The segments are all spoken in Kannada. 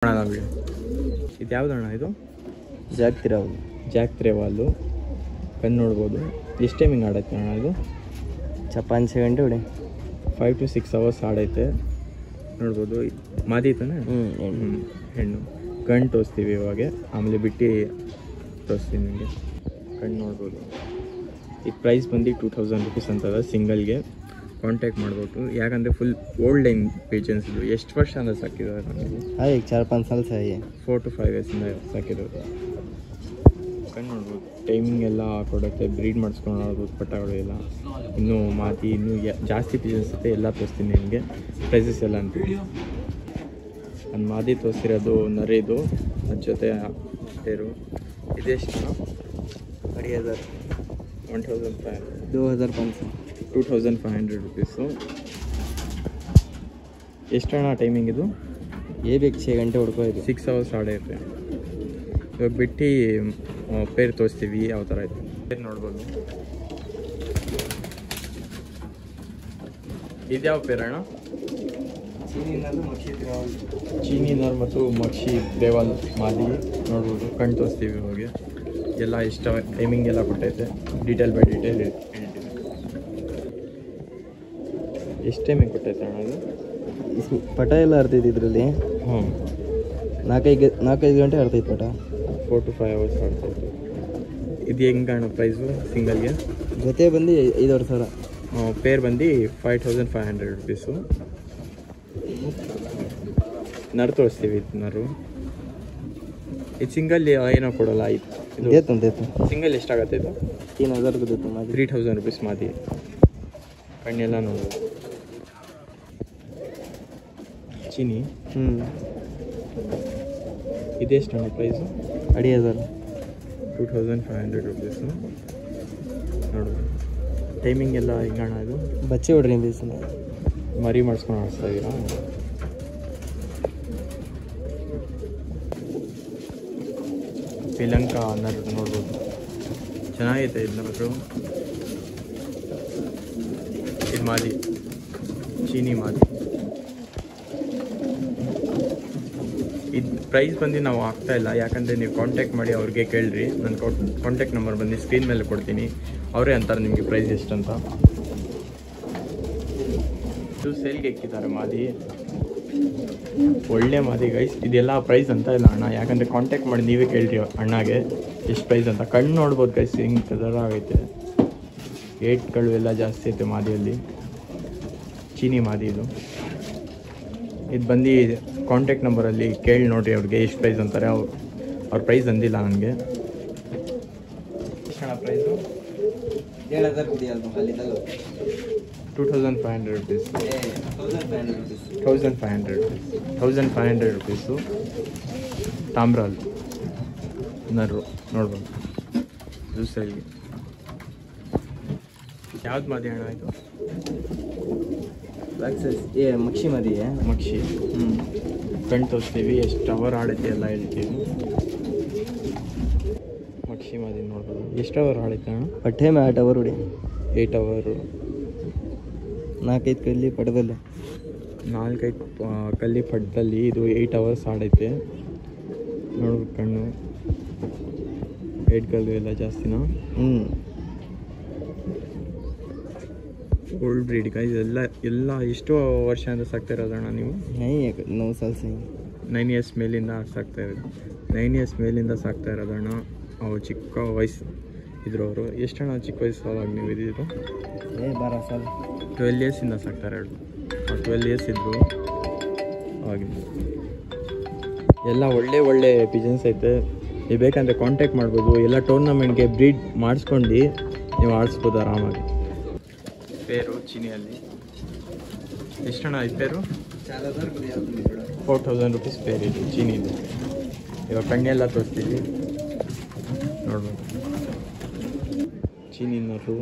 ಇದು ಯಾವ್ದಣ್ಣ? ಇದು ಜಾಕ್ ತ್ರೇವಾಲು ಕಣ್ಣು ನೋಡ್ಬೋದು. ಎಷ್ಟು ಟೈಮಿಂಗ್ ಆಡೈತೆ ಅಣ್ಣ ಇದು? 5 ಗಂಟೆ ಹೊಡೆ 5 to 6 hours ಆಡೈತೆ ನೋಡ್ಬೋದು. ಮಾದಿ ತಾನೆ? ಹೆಣ್ಣು. ಕಣ್ಣು ತೋರಿಸ್ತೀವಿ ಇವಾಗ, ಆಮೇಲೆ ಬಿಟ್ಟು ತೋರಿಸ್ತೀವಿ ನಿಮಗೆ. ಕಣ್ಣು ನೋಡ್ಬೋದು. ಈ ಪ್ರೈಸ್ ಬಂದು 2000 rupees ಅಂತದ ಸಿಂಗಲ್ಗೆ. ಕಾಂಟ್ಯಾಕ್ಟ್ ಮಾಡ್ಬೋದು. ಯಾಕಂದರೆ ಫುಲ್ ಓಲ್ಡ್ ಲೈನ್ ಪೇಜನ್ಸ್ ಇದು. ಎಷ್ಟು ವರ್ಷ ಅಂದರೆ ಸಾಕಿದ್ದಾರೆ ನಮಗೆ? 4-5 साल से 4 to 5 years ಸಾಕಿರೋದು. ಕಣ್ಣು ನೋಡ್ಬೋದು. ಟೈಮಿಂಗ್ ಎಲ್ಲ ಕೊಡುತ್ತೆ. ಬ್ರೀಡ್ ಮಾಡಿಸ್ಕೊಂಡು ನೋಡ್ಬೋದು ಪಟ್ಟಗಳು ಎಲ್ಲ. ಇನ್ನೂ ಮಾತಿ ಇನ್ನೂ ಜಾಸ್ತಿ ಪೀಸಸ್ ಇರುತ್ತೆ. ಎಲ್ಲ ತೋರಿಸ್ತೀನಿ ನಿಮಗೆ. ಪ್ರೈಸಸ್ ಎಲ್ಲ ಅಂತೀವಿ. ಒಂದು ಮಾದಿ ತೋರಿಸಿರೋದು ನರಿದು, ಅದ್ರ ಜೊತೆ ಟೇರು. ಇದೆಷ್ಟು? 2500 रुपीसು. ಎಷ್ಟಣ್ಣ ಟೈಮಿಂಗ್ ಇದು? ಬೇಕು 6 ಗಂಟೆ ಹೊಡ್ಕೋದು. 6 hours ಆಡೈತೆ. ಇವಾಗ ಬಿಟ್ಟು ಪೇರ್ ತೋರಿಸ್ತೀವಿ ಯಾವ ಥರ ಐತೆ. ಪೇರ್ ನೋಡ್ಬೋದು. ಇದ್ಯಾವ ಪೇರ್ ಅಣ್ಣ? ಚೀನಿನರ್ ಮತ್ತು ಮಕ್ಷಿ ದೇವಾಲ್ ಮಾದಿ ನೋಡ್ಬೋದು. ಕಣ್ಣು ತೋರಿಸ್ತೀವಿ ಇವಾಗ. ಎಲ್ಲ ಇಷ್ಟ ಟೈಮಿಂಗ್ ಎಲ್ಲ ಕೊಟ್ಟೈತೆ. ಡೀಟೇಲ್ ಬೈ ಡೀಟೇಲ್ ಹೇಳ್ತೀನಿ. ಎಷ್ಟು ಟೈಮಿಂಗ್ ಕೊಟ್ಟೈತೆ ಅಣ್ಣ ಅದು? ಪಟ ಎಲ್ಲ ಆಡ್ತೈತಿ ಇದರಲ್ಲಿ. 4-5 ಗಂಟೆ ಆಡ್ತೈತೆ ಪಟ. 4 to 5 hours ಆಡ್ತೈತೆ. ಇದು ಹೆಂಗೆ ಅಣ್ಣ ಪ್ರೈಸು ಸಿಂಗಲ್ಗೆ? ಜೊತೆ ಬಂದು 5,500. ಪೇರ್ ಬಂದು 5500 rupees. ನರ್ ತೋರಿಸ್ತೀವಿ. ನರು ಇದು ಸಿಂಗಲ್ ಏನೋ ಕೊಡೋಲ್ಲ. ದೇತು ಸಿಂಗಲ್ ಎಷ್ಟಾಗತ್ತೆ ಇದು? 3000 ದೇತು. 3000 rupees ಮಾದಿ. ಕಣ್ಣೆಲ್ಲ ನೋಡೋದು. ಚೀನಿ. ಇದೆಷ್ಟು ಅಣ್ಣ ಪ್ರೈಸು? 2500. 2500 rupees ನೋಡು. ಟೈಮಿಂಗ್ ಎಲ್ಲ ಹಿಂಗಣ್ಣ ಇದು? ಬಚ್ಚೆ ಹೊಡ್ರಿ ದಿವಸ ಮರಿ ಮಾಡಿಸ್ಕೊಂಡು ಆಡಿಸ್ತಾ ಇದ್ದೀರಾ? ಶ್ರೀಲಂಕಾ ಅನ್ನೋದು ನೋಡ್ಬೋದು. ಚೆನ್ನಾಗೈತೆ ಇದನ್ನೋದು. ಇದು ಮಾದಿ, ಚೀನಿ ಮಾದಿ. ಇದು ಪ್ರೈಸ್ ಬಂದು ನಾವು ಆಗ್ತಾ ಇಲ್ಲ. ಯಾಕಂದರೆ ನೀವು ಕಾಂಟ್ಯಾಕ್ಟ್ ಮಾಡಿ ಅವ್ರಿಗೆ ಕೇಳ್ರಿ. ನನ್ನ ಕಾಂಟ್ಯಾಕ್ಟ್ ನಂಬರ್ ಬಂದು ಸ್ಕ್ರೀನ್ ಮೇಲೆ ಕೊಡ್ತೀನಿ. ಅವರೇ ಅಂತಾರೆ ನಿಮಗೆ ಪ್ರೈಸ್ ಎಷ್ಟಂತ. ಇದು ಸೇಲ್ಗೆ ಇಕ್ಕಿದ್ದಾರೆ ಮಾದಿ. ಒಳ್ಳೆ ಮಾದಿ ಗೈಸ್. ಇದೆಲ್ಲ ಪ್ರೈಸ್ ಅಂತ ಇಲ್ಲ ಅಣ್ಣ. ಯಾಕಂದರೆ ಕಾಂಟ್ಯಾಕ್ಟ್ ಮಾಡಿ ನೀವೇ ಕೇಳ್ರಿ ಅಣ್ಣಗೆ ಎಷ್ಟು ಪ್ರೈಸ್ ಅಂತ. ಕಣ್ಣು ನೋಡ್ಬೋದು ಗೈಸ್ ಹಿಂಗೆ ಕಲರ್ ಆಗೈತೆ. ಏಟ್ಗಳು ಎಲ್ಲ ಜಾಸ್ತಿ ಐತೆ ಮಾದಿಯಲ್ಲಿ. ಚೀನಿ ಮಾದಿ ಇದು. ಇದು ಬಂದು ಕಾಂಟ್ಯಾಕ್ಟ್ ನಂಬರಲ್ಲಿ ಕೇಳಿ ನೋಡಿರಿ ಅವ್ರಿಗೆ ಎಷ್ಟು ಪ್ರೈಸ್ ಅಂತಾರೆ. ಅವ್ರ ಪ್ರೈಸ್ ಅಂದಿಲ್ಲ ನನಗೆ. ಎಷ್ಟು ಪ್ರೈಸು? 2500 rupees. 1500 rupees. ತಾಮ್ರಾಲ್ ನರು ನೋಡ್ಬೋದು. ಜ್ಯೂಸಲ್ಲಿ ಯಾವ್ದು ಮಾದಿ ಅಣ್ಣ ಇದು? ಮಕ್ಷಿ ಮಾದಿ. ಮಕ್ಷಿ. ಕಣ್ಣು ತೋರಿಸ್ತೀವಿ. ಎಷ್ಟು ಅವರ್ ಆಡೈತೆ ಎಲ್ಲ ಹೇಳ್ತೀವಿ. ಮಕ್ಷಿ ಮಾದಿ ನೋಡ್ಬೋದು. ಎಷ್ಟು ಅವರ್ ಆಡೈತೆ ಅಣ್ಣ? ಪಟ್ಟೆ 8 hour ಹೊಡಿ. 8 hour. 4-5 ಕಲ್ಲಿ ಪಟದಲ್ಲಿ. 4-5 ಕಲ್ಲಿ ಪಟ್ಟದಲ್ಲಿ ಇದು 8 hours ಆಡೈತೆ ನೋಡ್ಬೇಕು. ಕಣ್ಣು ಕಲ್ಲು ಎಲ್ಲ ಜಾಸ್ತಿನಾ? ಓಲ್ಡ್ ಬ್ರೀಡ್ ಎಲ್ಲ ಎಷ್ಟು ವರ್ಷ ಅಂತ ಸಾಕ್ತಾ ಇರೋದಣ್ಣ ನೀವು? 9 साल से. 9 years ಮೇಲಿಂದ ಸಾಕ್ತಾ ಇರೋದು. 9 years ಮೇಲಿಂದ ಸಾಕ್ತಾ ಇರೋದಣ್ಣ. ಅವು ಚಿಕ್ಕ ವಯಸ್ಸು ಇದ್ರು ಅವರು. ಎಷ್ಟಣ್ಣ ಚಿಕ್ಕ ವಯಸ್ಸಾಗ ನೀವು ಇದ್ದಿದ್ದು? 12 साल. 12 yearsಯಿಂದ ಸಾಕ್ತಾ ಇರೋದು. 12 years ಇದ್ದರು ಅವಾಗಿಂದ. ಎಲ್ಲ ಒಳ್ಳೆ ಪಿಜನ್ಸ್ ಐತೆ. ನೀವು ಬೇಕಂದರೆ ಕಾಂಟ್ಯಾಕ್ಟ್ ಮಾಡ್ಬೋದು. ಎಲ್ಲ ಟೂರ್ನಮೆಂಟ್ಗೆ ಬ್ರೀಡ್ ಮಾಡಿಸ್ಕೊಂಡು ನೀವು ಆಡಿಸ್ಬೋದು ಆರಾಮಾಗಿ. ಪೇರು ಚೀನಿಯಲ್ಲಿ ಎಷ್ಟಣ್ಣ ಈ ಪೇರು? 4000 rupees ಪೇರ್ ಇದು ಚೀನಿದು. ಇವಾಗ ಕಣ್ಣೆಲ್ಲ ತೋರಿಸ್ತೀವಿ ನೋಡ್ಬೋದು. ಚೀನಿನವರು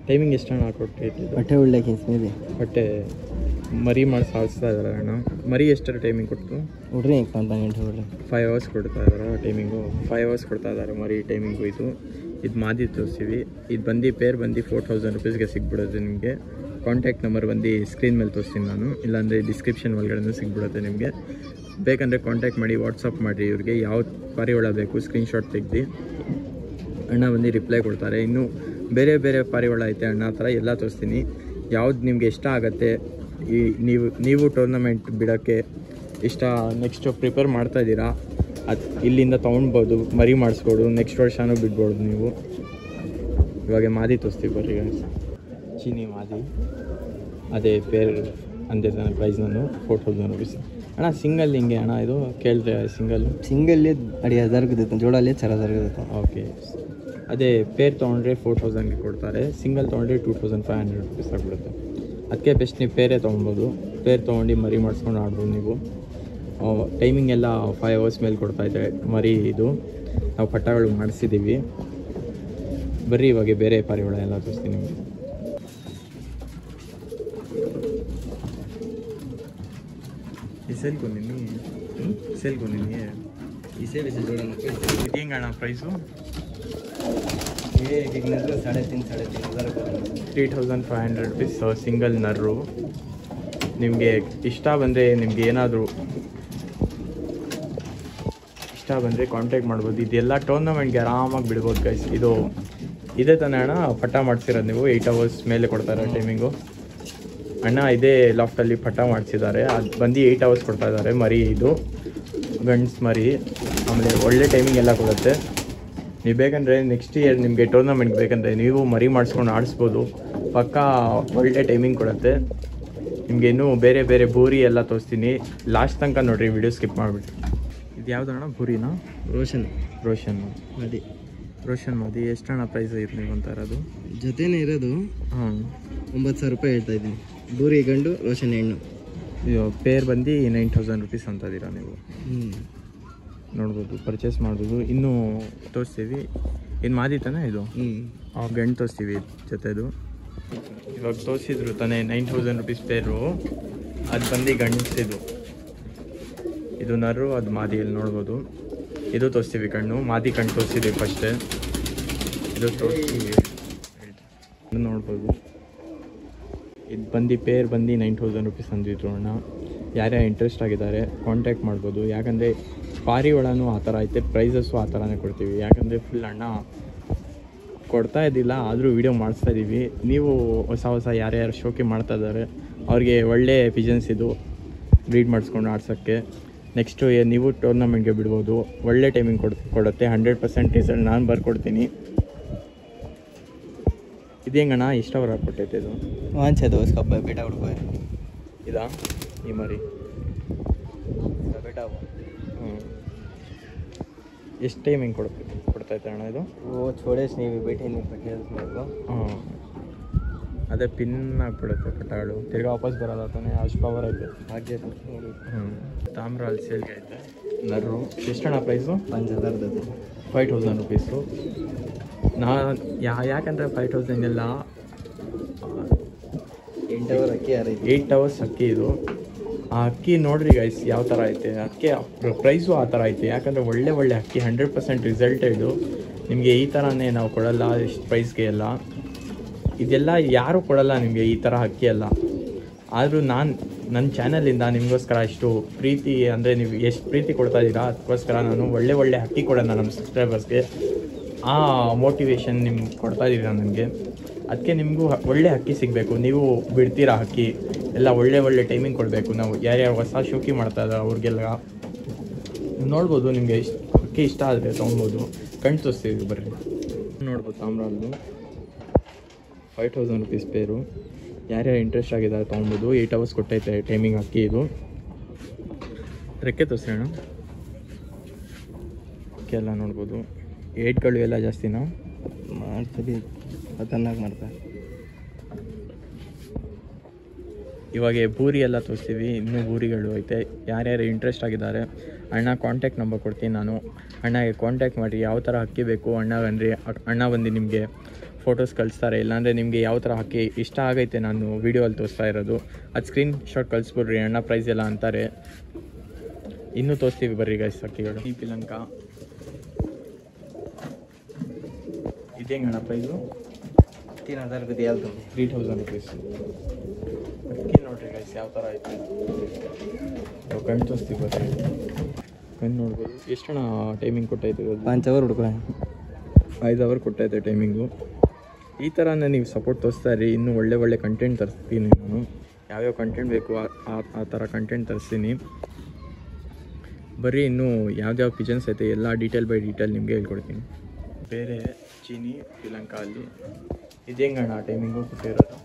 ಟೈಮಿಂಗ್ ಎಷ್ಟಣ್ಣ ಕೊಟ್ಟಿದ್ದು? ಬಟ್ಟೆ ಒಳ್ಳೆಕಿ ಬಟ್ಟೆ ಮರಿ ಮಾಡಿ ಸಾಗಿಸ್ತಾ ಇದ್ದಾರೆ ಅಣ್ಣ. ಮರಿ ಎಷ್ಟರ ಟೈಮಿಂಗ್ ಕೊಟ್ಟು? ನೋಡ್ರಿ 5 ಗಂಟೆ ಹೊಡ್ರಿ. 5 hours ಕೊಡ್ತಾ ಇದ್ದಾರೆ ಟೈಮಿಂಗು. 5 hours ಕೊಡ್ತಾ ಇದ್ದಾರೆ ಮರಿ ಟೈಮಿಂಗು. ಇದು ಮಾದಿ ತೋರಿಸ್ತೀವಿ. ಇದು ಬಂದು ಪೇರ್ ಬಂದು 4000 rupeesಗೆ ಸಿಗ್ಬಿಡೋದು ನಿಮಗೆ. ಕಾಂಟ್ಯಾಕ್ಟ್ ನಂಬರ್ ಬಂದು ಸ್ಕ್ರೀನ್ ಮೇಲೆ ತೋರಿಸ್ತೀನಿ ನಾನು. ಇಲ್ಲಾಂದರೆ ಡಿಸ್ಕ್ರಿಪ್ಷನ್ ಒಳಗಡೆ ಸಿಗ್ಬಿಡುತ್ತೆ ನಿಮಗೆ. ಬೇಕಂದರೆ ಕಾಂಟ್ಯಾಕ್ಟ್ ಮಾಡಿ, ವಾಟ್ಸಪ್ ಮಾಡಿರಿ ಇವ್ರಿಗೆ. ಯಾವ ಪಾರಿವಾಳ ಬೇಕು ಸ್ಕ್ರೀನ್ಶಾಟ್ ತೆಗ್ದು ಅಣ್ಣ ಬಂದು ರಿಪ್ಲೈ ಕೊಡ್ತಾರೆ. ಇನ್ನೂ ಬೇರೆ ಬೇರೆ ಪಾರಿವಾಳ ಐತೆ ಅಣ್ಣ ಹತ್ರ, ಎಲ್ಲ ತೋರಿಸ್ತೀನಿ. ಯಾವ್ದು ನಿಮಗೆ ಇಷ್ಟ ಆಗುತ್ತೆ, ಈ ನೀವು ಟೂರ್ನಮೆಂಟ್ ಬಿಡೋಕ್ಕೆ ಇಷ್ಟ ನೆಕ್ಸ್ಟ್ ಪ್ರಿಪೇರ್ ಮಾಡ್ತಾಯಿದ್ದೀರಾ, ಅದು ಇಲ್ಲಿಂದ ತೊಗೊಳ್ಬೋದು, ಮರಿ ಮಾಡಿಸ್ಕೊಡು, ನೆಕ್ಸ್ಟ್ ವರ್ಷನೂ ಬಿಡ್ಬೋದು ನೀವು. ಇವಾಗ ಮಾದಿ ತೋರಿಸ್ತೀವಿ ಬರ್ರಿ ಚೀನಿ ಮಾದಿ. ಅದೇ ಪೇರ್ ಅಂದೆ ತಾನೆ ಪ್ರೈಸ್ ನಾನು 4000 रुपीस ಅಣ್ಣ. ಸಿಂಗಲ್ ಹಿಂಗೆ ಅಣ್ಣ ಇದು ಕೇಳಿದ್ರೆ ಸಿಂಗಲ್ ಅಡಿ 1000 के देता हूँ, जोड़ा ले 4000 के देता हूँ. ಓಕೆ, ಅದೇ ಪೇರ್ ತೊಗೊಂಡ್ರೆ 4000ಗೆ ಕೊಡ್ತಾರೆ, ಸಿಂಗಲ್ ತೊಗೊಂಡ್ರೆ 2500 रुपीस ಆಗಿಬಿಡುತ್ತೆ. ಅದಕ್ಕೆ ಬೆಸ್ಟ್ ನೀವು ಪೇರೇ ತೊಗೊಬೋದು. ಪೇರ್ ತೊಗೊಂಡು ಮರಿ ಮಾಡಿಸ್ಕೊಂಡು ಆಡ್ಬೋದು ನೀವು. ಟೈಮಿಂಗ್ ಎಲ್ಲ 5 hours ಮೇಲೆ ಕೊಡ್ತಾಯಿದೆ ಮರಿ. ಇದು ನಾವು ಪಟ್ಟಗಳು ಮಾಡಿಸಿದ್ದೀವಿ. ಬರ್ರಿ ಇವಾಗ ಬೇರೆ ಪಾರಿವಾಳ ಎಲ್ಲ ತೋರಿಸ್ತೀನಿ ನಿಮಗೆ. सेल को नहीं है इसे वैसे जोड़ा ना ಹೆಂಗೆ ಅಣ್ಣ ಪ್ರೈಸು? ये एक नजर 3500 3500 रुपीस ಸಿಂಗಲ್ ನರ್ರು. ನಿಮಗೆ ಇಷ್ಟ ಬಂದರೆ ಕಾಂಟ್ಯಾಕ್ಟ್ ಮಾಡ್ಬೋದು. ಇದೆಲ್ಲ ಟೂರ್ನಮೆಂಟ್ಗೆ ಆರಾಮಾಗಿ ಬಿಡ್ಬೋದು ಗೈಸ್. ಇದೇ ತಾನೇ ಅಣ್ಣ ಪಟ್ಟ ಮಾಡಿಸಿರೋದು ನೀವು? 8 hours ಮೇಲೆ ಕೊಡ್ತಾರೆ ಟೈಮಿಂಗು. ಅಣ್ಣ ಇದೇ ಲಾಫ್ಟಲ್ಲಿ ಪಟ್ಟ ಮಾಡಿಸಿದ್ದಾರೆ, ಅದು ಬಂದು 8 hours ಕೊಡ್ತಾ ಇದ್ದಾರೆ ಮರಿ. ಇದು ಗಂಡ್ಸ್ ಮರಿ. ಆಮೇಲೆ ಒಳ್ಳೆ ಟೈಮಿಂಗ್ ಎಲ್ಲ ಕೊಡುತ್ತೆ. ನೀವು ಬೇಕಂದರೆ ನೆಕ್ಸ್ಟ್ ಇಯರ್ ನಿಮಗೆ ಟೂರ್ನಮೆಂಟ್ ಬೇಕಂದರೆ ನೀವು ಮರಿ ಮಾಡಿಸ್ಕೊಂಡು ಆಡಿಸ್ಬೋದು. ಪಕ್ಕಾ ಒಳ್ಳೆ ಟೈಮಿಂಗ್ ಕೊಡುತ್ತೆ ನಿಮಗೆ. ಇನ್ನೂ ಬೇರೆ ಬೇರೆ ಬೂರಿ ಎಲ್ಲ ತೋರಿಸ್ತೀನಿ, ಲಾಸ್ಟ್ ತನಕ ನೋಡಿರಿ, ವಿಡಿಯೋ ಸ್ಕಿಪ್ ಮಾಡಿಬಿಟ್ಟು. ಇದು ಯಾವುದಣ್ಣ ಬೂರಿನಾ? ರೋಷನ್ ಮಾದಿ. ಎಷ್ಟಣ್ಣ ಪ್ರೈಸ್ ಐತೆ ನೀವು ಅಂತ ಇರೋದು? ಜೊತೆನೇ ಇರೋದು 9000 ರೂಪಾಯಿ ಹೇಳ್ತಾ ಇದ್ದೀನಿ. ಬೂರಿ ಗಂಡು, ರೋಷನ್ ಹೆಣ್ಣು. ಇದು ಪೇರ್ ಬಂದು 9000 रुपीस ಅಂತ ಇದ್ದೀರಾ ನೀವು. ನೋಡ್ಬೋದು, ಪರ್ಚೇಸ್ ಮಾಡ್ಬೋದು. ಇನ್ನೂ ತೋರಿಸ್ತೀವಿ. ಇನ್ನು ಮಾದಿ ತಾನೆ ಇದು? ಗಂಡು ತೋರಿಸ್ತೀವಿ ಜೊತೆದು. ಇವಾಗ ತೋರಿಸಿದ್ರು ತಾನೇ 9000 रुपीस ಪೇರು. ಅದು ಬಂದು ಗಂಡಿಸಿದು. ಇದು ನರು, ಅದು ಮಾದಿಯಲ್ಲಿ ನೋಡ್ಬೋದು. ಇದು ತೋರಿಸ್ತೀವಿ ಕಣ್ಣು. ಮಾದಿ ಕಣ್ಣು ತೋರಿಸಿದ್ದೀವಿ ಫಸ್ಟೇ. ಇದು ತೋರಿಸ್ತೀವಿ ನೋಡ್ಬೋದು. ಇದು ಬಂದು ಪೇರ್ ಬಂದು 9000 रुपीस ಅಂದಿದ್ರು ಅಣ್ಣ. ಯಾರ್ಯಾರು ಇಂಟ್ರೆಸ್ಟ್ ಆಗಿದ್ದಾರೆ ಕಾಂಟ್ಯಾಕ್ಟ್ ಮಾಡ್ಬೋದು. ಯಾಕಂದರೆ ಪಾರಿವಾಳನೂ ಆ ಥರ ಐತೆ, ಪ್ರೈಸಸ್ಸು ಆ ಥರನೇ ಕೊಡ್ತೀವಿ. ಯಾಕಂದರೆ ಫುಲ್ ಅಣ್ಣ ಕೊಡ್ತಾ ಇದ್ದಿಲ್ಲ, ಆದರೂ ವೀಡಿಯೋ ಮಾಡಿಸ್ತಾ ಇದ್ದೀವಿ. ನೀವು ಹೊಸ ಯಾರ್ಯಾರು ಶೋಕಿ ಮಾಡ್ತಾ ಇದ್ದಾರೆ ಅವ್ರಿಗೆ ಒಳ್ಳೆ ಪಿಜನ್ಸ್ ಇದು ಬ್ರೀಡ್ ಮಾಡಿಸ್ಕೊಂಡು ಆಡ್ಸೋಕ್ಕೆ. ನೆಕ್ಸ್ಟು ನೀವು ಟೂರ್ನಮೆಂಟ್ಗೆ ಬಿಡ್ಬೋದು. ಒಳ್ಳೆ ಟೈಮಿಂಗ್ ಕೊಡುತ್ತೆ. 100% ರಿಸಲ್ಟ್ ನಾನು ಬರ್ಕೊಡ್ತೀನಿ. ಇದು ಹೆಂಗಣ್ಣ ಎಷ್ಟು ಅವರ್ ಕೊಟ್ಟೈತೆ ಇದು? बेटा ಇದಾ ಈ ಮರಿ? बेटा ಎಷ್ಟು ಟೈಮಿಂಗ್ ಕೊಡ್ತೈತೆ ಅಣ್ಣ ಇದು? छोड़े नहीं बैठे नहीं पट्टे उसमें. ಅದೇ ಪಿನ್ ಆಗಿಬಿಡುತ್ತೆ ಪಟ್ಟಗಳು, ತಿರ್ಗಾ ವಾಪಸ್ ಬರೋದ ತಾನೆ, ಅಷ್ಟು ಪವರ್ ಐತೆ. ಹಾಗೆ ತಾಮ್ರ ಅಲ್ಲಿ ಸೇಲ್ಗೆ ಐತೆ ನರ್ರು. ಎಷ್ಟಣ್ಣ ಪ್ರೈಸು? 5000 rupees. ಯಾಕಂದರೆ 5000 ಎಲ್ಲ 8 hour ಅಕ್ಕಿ 8 hours ಅಕ್ಕಿ. ಇದು ಆ ಅಕ್ಕಿ ನೋಡ್ರಿ ಗೈಸ್ ಯಾವ ಥರ ಐತೆ. ಅದಕ್ಕೆ ಪ್ರೈಸು ಆ ಥರ ಐತೆ. ಯಾಕಂದರೆ ಒಳ್ಳೆ ಅಕ್ಕಿ 100% ರಿಸಲ್ಟೆಡು. ನಿಮಗೆ ಈ ಥರನೇ ನಾವು ಕೊಡಲ್ಲ ಇಷ್ಟು ಪ್ರೈಸ್ಗೆ ಎಲ್ಲ. ಇದೆಲ್ಲ ಯಾರೂ ಕೊಡಲ್ಲ ನಿಮಗೆ ಈ ಥರ ಅಕ್ಕಿ ಎಲ್ಲ. ಆದರೂ ನನ್ನ ಚಾನಲಿಂದ ನಿಮಗೋಸ್ಕರ ಇಷ್ಟು ಪ್ರೀತಿ, ಅಂದರೆ ನೀವು ಎಷ್ಟು ಪ್ರೀತಿ ಕೊಡ್ತಾ ಇದ್ದೀರಾ ಅದಕ್ಕೋಸ್ಕರ ನಾನು ಒಳ್ಳೆ ಅಕ್ಕಿ ಕೊಡೋಣ ನಮ್ಮ ಸಬ್ಸ್ಕ್ರೈಬರ್ಸ್ಗೆ. ಆ ಮೋಟಿವೇಶನ್ ನಿಮ್ಗೆ ಕೊಡ್ತಾ ಇದ್ದೀರಾ ನನಗೆ. ಅದಕ್ಕೆ ನಿಮಗೂ ಒಳ್ಳೆ ಅಕ್ಕಿ ಸಿಗಬೇಕು. ನೀವು ಬಿಡ್ತೀರಾ ಅಕ್ಕಿ ಎಲ್ಲ ಒಳ್ಳೆ ಟೈಮಿಂಗ್ ಕೊಡಬೇಕು. ನಾವು ಯಾರ್ಯಾರು ಹೊಸ ಶೋಕಿ ಮಾಡ್ತಾ ಇದ್ದಾರೆ ಅವ್ರಿಗೆಲ್ಲ ನೋಡ್ಬೋದು. ನಿಮಗೆ ಅಕ್ಕಿ ಇಷ್ಟ ಆದರೆ ತೊಗೊಬೋದು. ಕಣ್ಣು ತೋರಿಸ್ತೀವಿ ಬರ್ರಿ ನೋಡ್ಬೋದು. ತಾಮ್ರದ್ದು 5000 rupees ಪೇರು. ಯಾರ್ಯಾರು ಇಂಟ್ರೆಸ್ಟ್ ಆಗಿದ್ದಾರೆ ತೊಗೊಬೋದು. 8 hours ಕೊಟ್ಟೈತೆ ಟೈಮಿಂಗ್ ಅಕ್ಕಿ. ಇದು ರೆಕ್ಕೆ ತೋರಿಸೋಣ. ಅಕ್ಕಿ ಎಲ್ಲ ನೋಡ್ಬೋದು. ಏಟ್ಗಳು ಎಲ್ಲ ಜಾಸ್ತಿನಾ ಮಾಡ್ತೀವಿ, ಖತರ್ನಾಕ್ ಮಾಡ್ತಾರೆ. ಇವಾಗ ಬೂರಿ ಎಲ್ಲ ತೋರಿಸ್ತೀವಿ. ಇನ್ನೂ ಬೂರಿಗಳು ಐತೆ. ಯಾರ್ಯಾರು ಇಂಟ್ರೆಸ್ಟ್ ಆಗಿದ್ದಾರೆ ಅಣ್ಣ ಕಾಂಟ್ಯಾಕ್ಟ್ ನಂಬರ್ ಕೊಡ್ತೀನಿ ನಾನು. ಅಣ್ಣಗೆ ಕಾಂಟ್ಯಾಕ್ಟ್ ಮಾಡಿ ಯಾವ ಥರ ಅಕ್ಕಿ ಬೇಕು ಅಣ್ಣ ಬಂದು ನಿಮಗೆ ಫೋಟೋಸ್ ಕಳಿಸ್ತಾರೆ. ಇಲ್ಲಾಂದರೆ ನಿಮಗೆ ಯಾವ ಥರ ಅಕ್ಕಿ ಇಷ್ಟ ಆಗೈತೆ ನಾನು ವೀಡಿಯೋಲ್ಲಿ ತೋರಿಸ್ತಾ ಇರೋದು ಅದು ಸ್ಕ್ರೀನ್ ಶಾಟ್ ಕಳಿಸ್ಬಿಡ್ರಿ. ಅಣ್ಣ ಪ್ರೈಸ್ ಎಲ್ಲ ಅಂತಾರೆ. ಇನ್ನೂ ತೋರಿಸ್ತೀವಿ ಬರ್ರಿ ಗೈಸ್ ಅಕ್ಕಿಗಳು. ಈ ಪಿಲಂಕ ಇದೇ ಅಣ್ಣ ಪ್ರೈಸು 3000 रुपये दिया 3000 rupees. ಅಕ್ಕಿ ನೋಡ್ರಿ ನೋಡ್ರಿ ಗೈಸ್ ಯಾವ ಥರ ಐತೆ ಕಣ್ಣು ತೋರಿಸ್ತೀವಿ ಬರ್ರಿ. ಕಣ್ಣು ನೋಡ್ಬೋದು. ಎಷ್ಟಣ ಟೈಮಿಂಗ್ ಕೊಟ್ಟೈತೆ? 5 ಅವರ್ ಹುಡುಗ. 5 ಅವರ್ ಕೊಟ್ಟೈತೆ ಟೈಮಿಂಗು. ಈ ಥರನೇ ನೀವು ಸಪೋರ್ಟ್ ತೋರಿಸ್ತಾ ಇರಿ. ಇನ್ನೂ ಒಳ್ಳೆ ಕಂಟೆಂಟ್ ತರಿಸ್ತೀನಿ ನಾನು. ಯಾವ್ಯಾವ ಕಂಟೆಂಟ್ ಬೇಕು ಆ ಥರ ಕಂಟೆಂಟ್ ತರಿಸ್ತೀನಿ. ಬರೀ ಇನ್ನೂ ಯಾವ್ಯಾವ ಪಿಜನ್ಸ್ ಐತೆ ಎಲ್ಲ ಡೀಟೇಲ್ ಬೈ ಡೀಟೇಲ್ ನಿಮಗೆ ಹೇಳ್ಕೊಡ್ತೀನಿ. ಬೇರೆ ಚೀನಿ ಶ್ರೀಲಂಕಾ ಅಲ್ಲಿ ಇದು ಹೆಂಗಣ್ಣ ಟೈಮಿಂಗು ಕೊಟ್ಟಿರೋದು?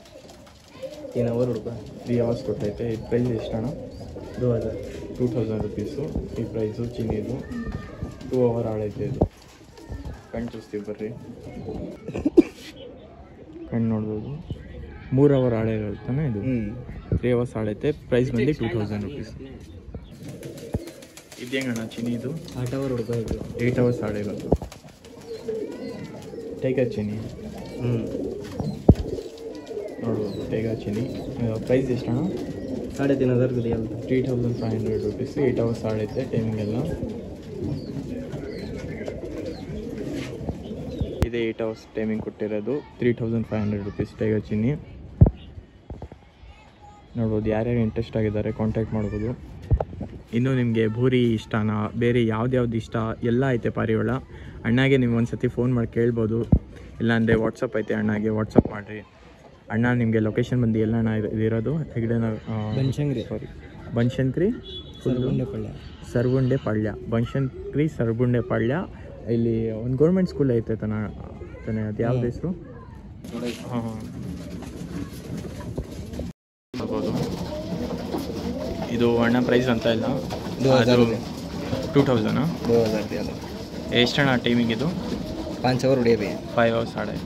3 ಅವರ್ ಹುಡುಗ. 3 ಅವರ್ಸ್ ಕೊಟ್ಟೈತೆ. ಇದು ಪ್ರೈಸ್ ಎಷ್ಟಣ್ಣ? 2000 ರುಪೀಸು ಈ ಪ್ರೈಸು ಚೀನಿದು. 2 ಅವರ್ ಆಡೈತೆ ಇದು. ಕಣ್ಣು ತೋರಿಸ್ತೀವಿ ಬರ್ರಿ. ಕಣ್ಣು ನೋಡ್ಬೋದು. 3 ಅವರ್ ಆಡೈರೋದು ತಾನೇ ಇದು. 3 ಅವರ್ಸ್ ಆಡೈತೆ. ಪ್ರೈಸ್ ಬಂದು 2000 ರುಪೀಸ್. ಇದು ಹೆಂಗಣ್ಣ ಚೀನಿದು? 8 ಅವರ್ ಹುಡುಗ. 8 ಅವರ್ಸ್ ಆಡಿರೋದು. ಟೈಗರ್ ಚೀನಿ ನೋಡ್ಬೋದು. ಟೈಗರ್ ಚೀನಿ ಪ್ರೈಸ್ ಎಷ್ಟಣ್ಣ? 3500 ದಿಯಲ್ಲ. 3500 ರುಪೀಸ್. 8 ಅವರ್ಸ್ ಆಡೈತೆ ಟೈಮಿಂಗ್ ಎಲ್ಲ. ಇದೇ 8 ಅವರ್ಸ್ ಟೈಮಿಂಗ್ ಕೊಟ್ಟಿರೋದು. 3500 ರುಪೀಸ್ ಟೈಗರ್ ಚೀನಿ ನೋಡ್ಬೋದು. ಯಾರ್ಯಾರು ಇಂಟ್ರೆಸ್ಟ್ ಆಗಿದ್ದಾರೆ ಕಾಂಟ್ಯಾಕ್ಟ್ ಮಾಡ್ಬೋದು. ಇನ್ನೂ ನಿಮಗೆ ಭೂರಿ ಇಷ್ಟನಾ ಬೇರೆ ಯಾವ್ದು ಇಷ್ಟ ಎಲ್ಲ ಐತೆ ಪಾರಿವಾಳ. ಅಣ್ಣಾಗೆ ನೀವು ಒಂದು ಸತಿ ಫೋನ್ ಮಾಡಿ ಕೇಳ್ಬೋದು. ಇಲ್ಲಾಂದರೆ ವಾಟ್ಸಪ್ ಐತೆ ಅಣ್ಣಾಗೆ, ವಾಟ್ಸಪ್ ಮಾಡಿರಿ. ಅಣ್ಣ ನಿಮಗೆ ಲೊಕೇಶನ್ ಬಂದು ಎಲ್ಲಣ್ಣ ಇದಿರೋದು? ಹೆಗ್ಡೆ ಬನಶಂಕರಿ. ಬನಶಂಕರಿ ಸರ್ಗುಂಡೆ ಪಾಳ್ಯ. ಬನಶಂಕರಿ ಸರ್ಗುಂಡೆ ಪಾಳ್ಯ. ಇಲ್ಲಿ ಒಂದು ಗೌರ್ಮೆಂಟ್ ಸ್ಕೂಲ್ ಐತೆ ತಾನೆ, ಅದು ಯಾವ್ದು ಹೆಸರು? ಹಾಂ ನೋಡ್ಬೋದು. ಇದು ಅಣ್ಣ ಪ್ರೈಸ್ ಅಂತ ಇಲ್ಲ. 2000 2000 ಎಷ್ಟಣ್ಣ ಟೈಮಿಂಗ್ ಇದು? 5 ಅವರ್ ಹೊಡಿಯಬೇಕು. 5 ಅವರ್ಸ್ ಆಡೈ.